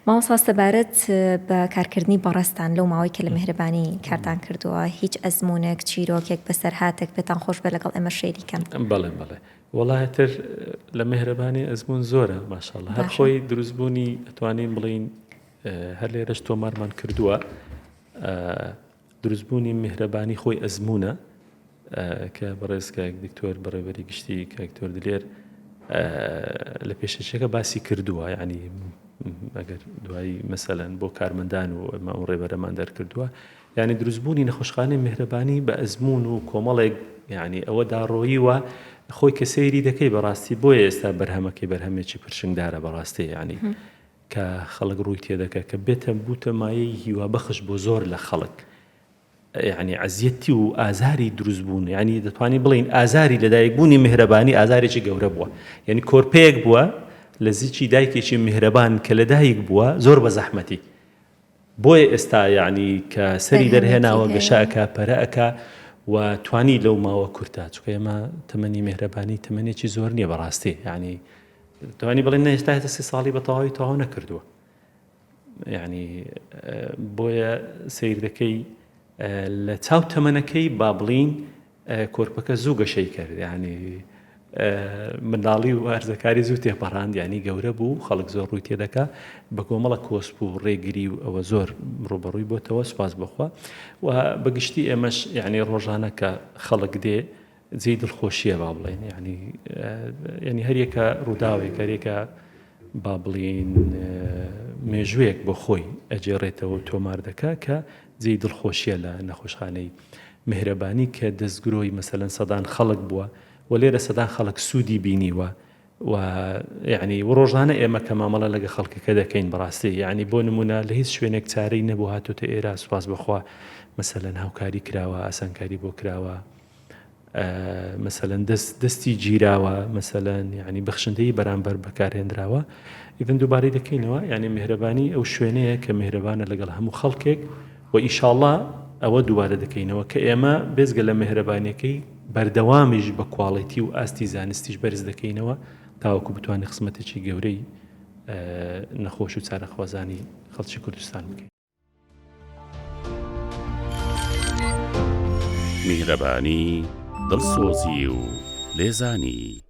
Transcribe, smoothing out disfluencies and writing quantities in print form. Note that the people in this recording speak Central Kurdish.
ماوەسا سەبارەت بە کارکردنی بەڕێستان لەو ماوەی کە لە میهرەبانی کارتان کردووە هیچ ئەزمونێک چیرۆکێک بەسەر هاتێک پێتان خۆش بێ لەگەڵ ئێمە شێریکەن؟ بەڵێ وڵایەتر لە میهرەبانی ئەزمون زۆرە ماشاءالله هەر خۆی دروستبوونی ئەتوانین بڵین هەر لێرەش تۆمارمان کردووە دروستبوونی میهرەبانی خۆی ئەزمونە کە بەڕێزگایك دکتۆر بەڕێوەری گشتی کاکتۆر دلێر لە پێشەچەکە باسی کردووە یعنی ئەگەر دوایی مەسەلەن بۆ کارمەندان و ئەمە ئەو ڕێبەرەمان دەرکردووە یعنی دروستبوونی نەخۆشخانەی میهرەبانی بە ئەزمون و کۆمەڵێک یعنی ئەوە داڕۆییوە خۆی کە سەیری دەکەی بەڕاستی بۆیە ئێستا بەرهەمەکەی بەرهەمێکی پرشنگدارە بەڕاستی یعنی کە خەڵک ڕووی تێدەکە کە بێتە بوتە مایەی هیوا بەخش بۆ زۆر لە خەڵک یعنی عەزیەتی و ئازاری دروست بوون یعنی دەتوانین بڵین ئازاری لەدایکبوونی میهرەبانی ئازارێکی گەورە بووە یعنی کۆرپەیەک بووە لە زیچی دایکێکی میهرەبان کە لەدایک بووە زۆر بە زەحمەتی بۆیە ئێستا یعنی کە سەری دەرهێناوە گەشاکە پەرەکە و توانی لەو ماوە کورتە چکە ئێمە تەمەنی میهرەبانی تەمەنێکی زۆر نییە بەڕاستی یعنی توانی بڵێن ئێستا هێتا 30 ساڵی بە تەواوی تەواو نەکردووە یعنی بۆیە سیر دەکەی لە چاو تەمەنەکەی با بڵین کۆرپەکە زوو گەشەی کرد یعنی منداڵی و هەرزەکاری زوو تێپەڕاند یعنی گەورە بوو خەڵک زۆر ڕووی تێدەکا بە کۆمەڵە کۆسپ و ڕێگری و ئەوە زۆر ڕوبەڕووی بۆتەوە سوپاس بخوا و بەگشتی ئێمەش یعنی ڕۆژانە کە خەڵک دێ جێی دڵخۆشیە با بڵێن یعنی هەریەکە ڕووداوێک هەرێکە با بڵین مێژوویەک بۆ خۆی ئەجێڕێتەوە و تۆمار دەکا کە جێی دڵخۆشیە لە نەخۆشخانەی میهرەبانی کە دەستگرۆی مەسەلەن سەدان خەڵک بووە و لێرە سەدان خەڵک سوودی بینیوە و یعنی ڕۆژانە ئێمە کە مامەڵە لەگە خەڵکەکە دەکەین بەڕاستی یعنی بۆ نمونە لە هیچ شوێنێک چارەی نەبوو هاتوتە ئێرە سوپاس بخوا مەسەلەن هاوکاری کراوە ئاسانکاری بۆ کراوە مەسەلەن دەستی گیراوە مەسەلەن یعنی بەخشندەی بەرامبەر بەکارهێنراوە ئیڤن دووبارەی دەکەینەوە یعنی میهرەبانی ئەو شوێنەیە کە میهرەبانە لەگەڵ هەموو خەڵکێک و ئیشاءالله ئەوە دووبارە دەکەینەوە کە ئێمە بێزگە لە میهرەبانیەکەی بەردەوامیش بە کواڵیتی و ئاستی زانستیش بەرز دەکەینەوە تاوەکو بتوانێت خزمەتێکی گەورەی نەخۆش و چارەخوازانی خەڵکی کوردستان بکەین. میهرەبانی دڵسۆزی و لێزانی